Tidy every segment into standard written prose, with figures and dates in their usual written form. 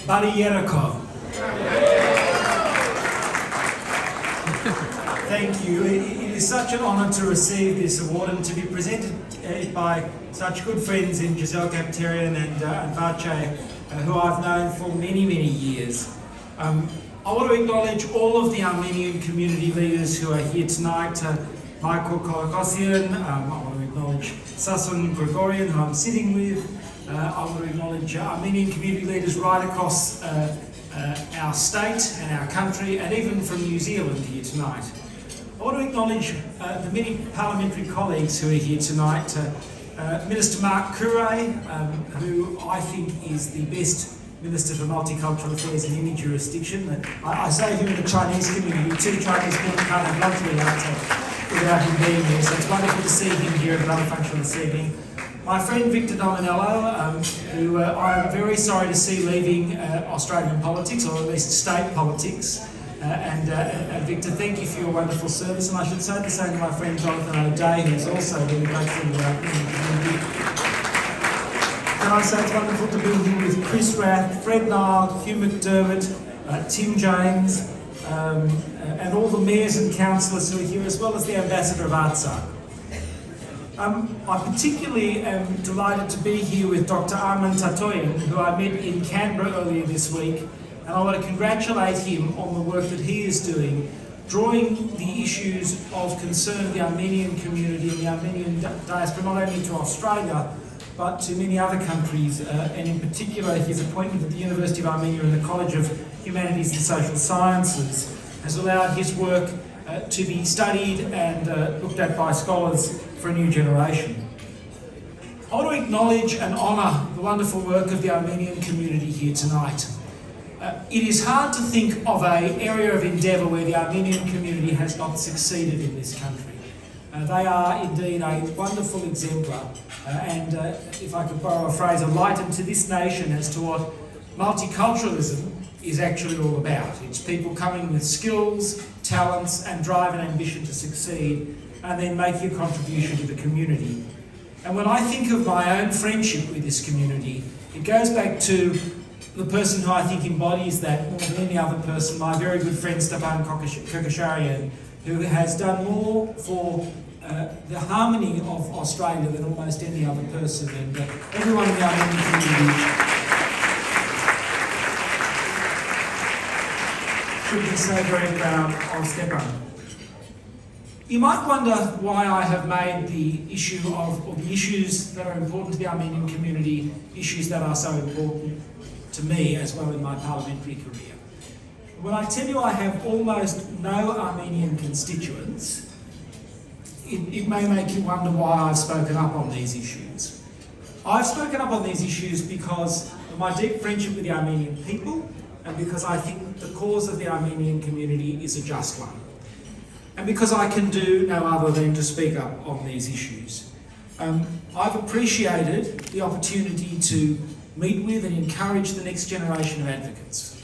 Buddy Yeriko. Thank you. It is such an honour to receive this award and to be presented by such good friends in Giselle Kapterian and Vache, who I've known for many, many years. I want to acknowledge all of the Armenian community leaders who are here tonight. Michael Kolokosian, I want to acknowledge Sasun Gregorian, who I'm sitting with. I want to acknowledge Armenian community leaders right across our state and our country, and even from New Zealand here tonight. I want to acknowledge the many parliamentary colleagues who are here tonight. Minister Mark Kure, who I think is the best Minister for Multicultural Affairs in any jurisdiction. I say him in the Chinese community, two Chinese people can't have lunch without him being here, so it's wonderful to see him here at another function this evening. My friend Victor Dominello, who I am very sorry to see leaving Australian politics, or at least state politics. And Victor, thank you for your wonderful service. And I should say the same to my friend Jonathan O'Day, who's also really grateful in the community. And I say it's wonderful to be here with Chris Rath, Fred Nile, Hugh McDermott, Tim James, and all the mayors and councillors who are here, as well as the Ambassador of Artsakh. I particularly am delighted to be here with Dr. Arman Tatoyan, who I met in Canberra earlier this week, and I want to congratulate him on the work that he is doing, drawing the issues of concern of the Armenian community and the Armenian diaspora not only to Australia, but to many other countries, and in particular his appointment at the University of Armenia and the College of Humanities and Social Sciences has allowed his work to be studied and looked at by scholars for a new generation. I want to acknowledge and honour the wonderful work of the Armenian community here tonight. It is hard to think of an area of endeavour where the Armenian community has not succeeded in this country. They are indeed a wonderful exemplar and, if I could borrow a phrase, a light into this nation as to what multiculturalism is actually all about. It's people coming with skills, talents and drive and ambition to succeed and then making a contribution to the community. And when I think of my own friendship with this community, it goes back to the person who I think embodies that more than any other person, my very good friend Stepan Kokasharian, who has done more for the harmony of Australia than almost any other person, and everyone in the Armenian community should be so very proud of Stepan. You might wonder why I have made the issue of, or the issues that are important to the Armenian community, issues that are so important to me as well in my parliamentary career. When I tell you I have almost no Armenian constituents, it may make you wonder why I've spoken up on these issues. I've spoken up on these issues because of my deep friendship with the Armenian people and because I think the cause of the Armenian community is a just one. And because I can do no other than to speak up on these issues. I've appreciated the opportunity to meet with and encourage the next generation of advocates.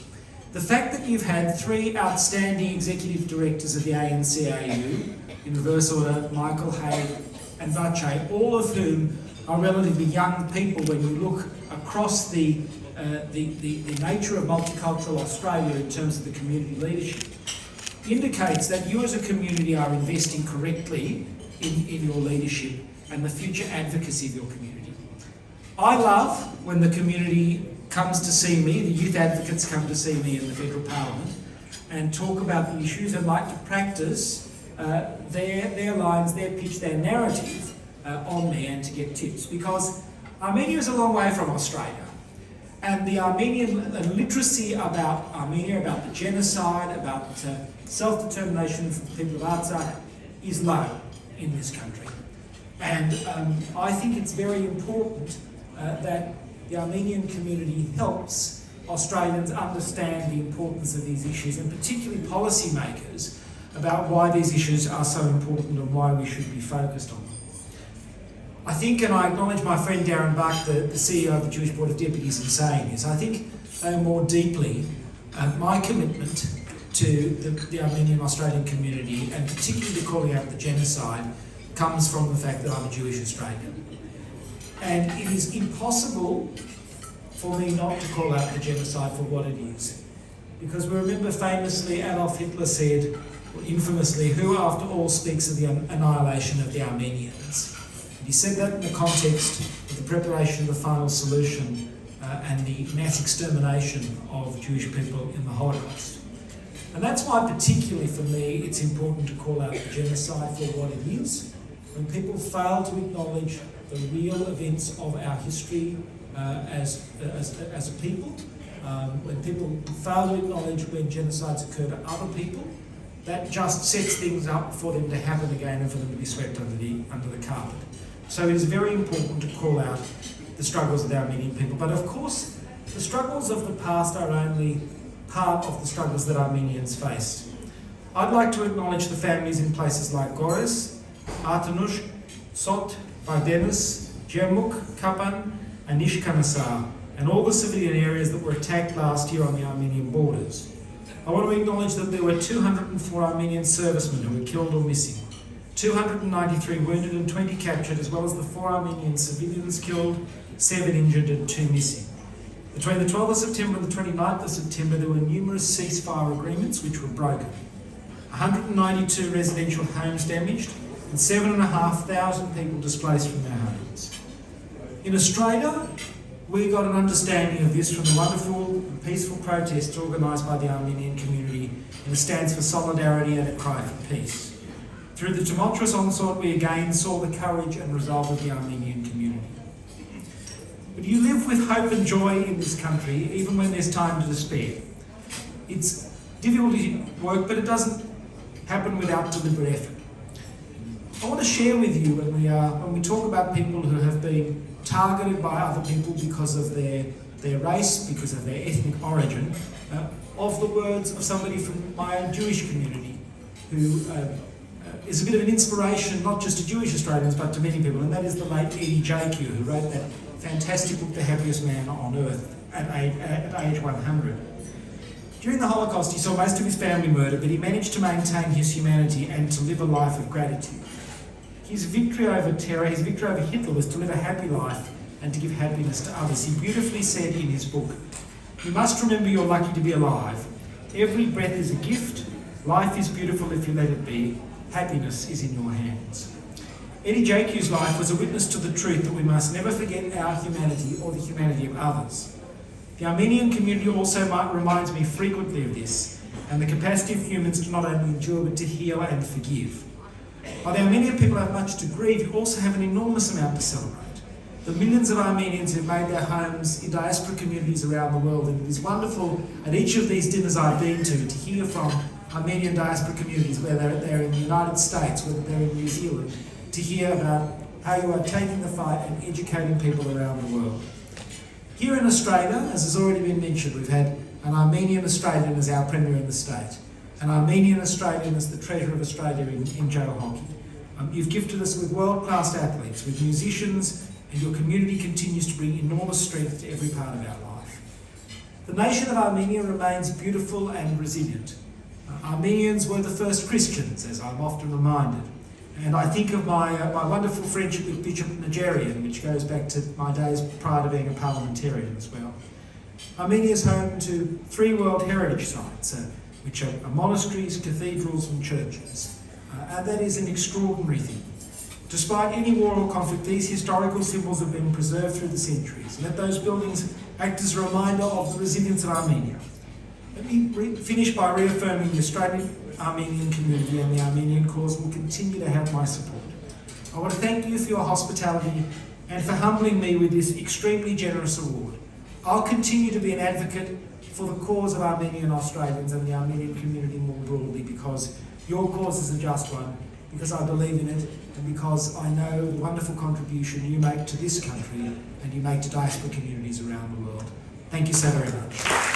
The fact that you've had three outstanding executive directors of the ANC-AU, in reverse order, Michael, Hay and Vache, all of whom are relatively young people when you look across the nature of multicultural Australia in terms of the community leadership, indicates that you as a community are investing correctly in your leadership and the future advocacy of your community. I love when the community comes to see me, the youth advocates come to see me in the Federal Parliament and talk about the issues and like to practice their lines, their pitch, their narrative on me and to get tips, because Armenia is a long way from Australia. And the Armenian literacy about Armenia, about the genocide, about self-determination for the people of Artsakh is low in this country. And I think it's very important that the Armenian community helps Australians understand the importance of these issues, and particularly policymakers, about why these issues are so important and why we should be focused on them. I think, and I acknowledge my friend Darren Buck, the CEO of the Jewish Board of Deputies, in saying this, I think more deeply my commitment to the Armenian Australian community, and particularly calling out the genocide, comes from the fact that I'm a Jewish Australian. And it is impossible for me not to call out the genocide for what it is. Because we remember famously Adolf Hitler said, or infamously, who after all speaks of the annihilation of the Armenians? And he said that in the context of the preparation of the final solution and the mass extermination of Jewish people in the Holocaust. And that's why particularly for me it's important to call out the genocide for what it is. When people fail to acknowledge the real events of our history as a people, when people fail to acknowledge when genocides occur to other people, that just sets things up for them to happen again and for them to be swept under the carpet. So it is very important to call out the struggles of the Armenian people. But of course, the struggles of the past are only part of the struggles that Armenians faced. I'd like to acknowledge the families in places like Goris, Artanush, Sot, Vardenis, Jermuk, Kapan, and Ishkanasar, and all the civilian areas that were attacked last year on the Armenian borders. I want to acknowledge that there were 204 Armenian servicemen who were killed or missing, 293 wounded and 20 captured, as well as the 4 Armenian civilians killed, 7 injured and 2 missing. Between the 12th of September and the 29th of September, there were numerous ceasefire agreements which were broken. 192 residential homes damaged and 7,500 people displaced from their homes. In Australia, we got an understanding of this from the wonderful and peaceful protests organised by the Armenian community in a stance for solidarity and a cry for peace. Through the tumultuous onslaught, we again saw the courage and resolve of the Armenian community. But you live with hope and joy in this country, even when there's time to despair. It's difficult work, but it doesn't happen without deliberate effort. I want to share with you when we talk about people who have been targeted by other people because of their race, because of their ethnic origin, of the words of somebody from my own Jewish community who is a bit of an inspiration not just to Jewish Australians but to many people, and that is the late ANC-AU, who wrote that fantastic book, The Happiest Man on Earth, at age 100. During the Holocaust, he saw most of his family murdered, but he managed to maintain his humanity and to live a life of gratitude. His victory over terror, his victory over Hitler, was to live a happy life and to give happiness to others. He beautifully said in his book, "You must remember you're lucky to be alive. Every breath is a gift. Life is beautiful if you let it be. Happiness is in your hands." ANC-AU's life was a witness to the truth that we must never forget our humanity or the humanity of others. The Armenian community also reminds me frequently of this, and the capacity of humans to not only endure but to heal and forgive. While the Armenian people have much to grieve, you also have an enormous amount to celebrate. The millions of Armenians who've made their homes in diaspora communities around the world, and it is wonderful at each of these dinners I've been to hear from Armenian diaspora communities, whether they're in the United States, whether they're in New Zealand, to hear about how you are taking the fight and educating people around the world. Here in Australia, as has already been mentioned, we've had an Armenian Australian as our Premier in the state, an Armenian Australian as the Treasurer of Australia in Joe Hockey. You've gifted us with world-class athletes, with musicians, and your community continues to bring enormous strength to every part of our life. The nation of Armenia remains beautiful and resilient. Armenians were the first Christians, as I'm often reminded. And I think of my wonderful friendship with Bishop Nigerian, which goes back to my days prior to being a parliamentarian as well. Armenia is home to 3 World Heritage Sites, which are monasteries, cathedrals and churches. And that is an extraordinary thing. Despite any war or conflict, these historical symbols have been preserved through the centuries, and let those buildings act as a reminder of the resilience of Armenia. Let me finish by reaffirming the Australian Armenian community and the Armenian cause will continue to have my support. I want to thank you for your hospitality and for humbling me with this extremely generous award. I'll continue to be an advocate for the cause of Armenian Australians and the Armenian community more broadly, because your cause is a just one, because I believe in it, and because I know the wonderful contribution you make to this country and you make to diaspora communities around the world. Thank you so very much.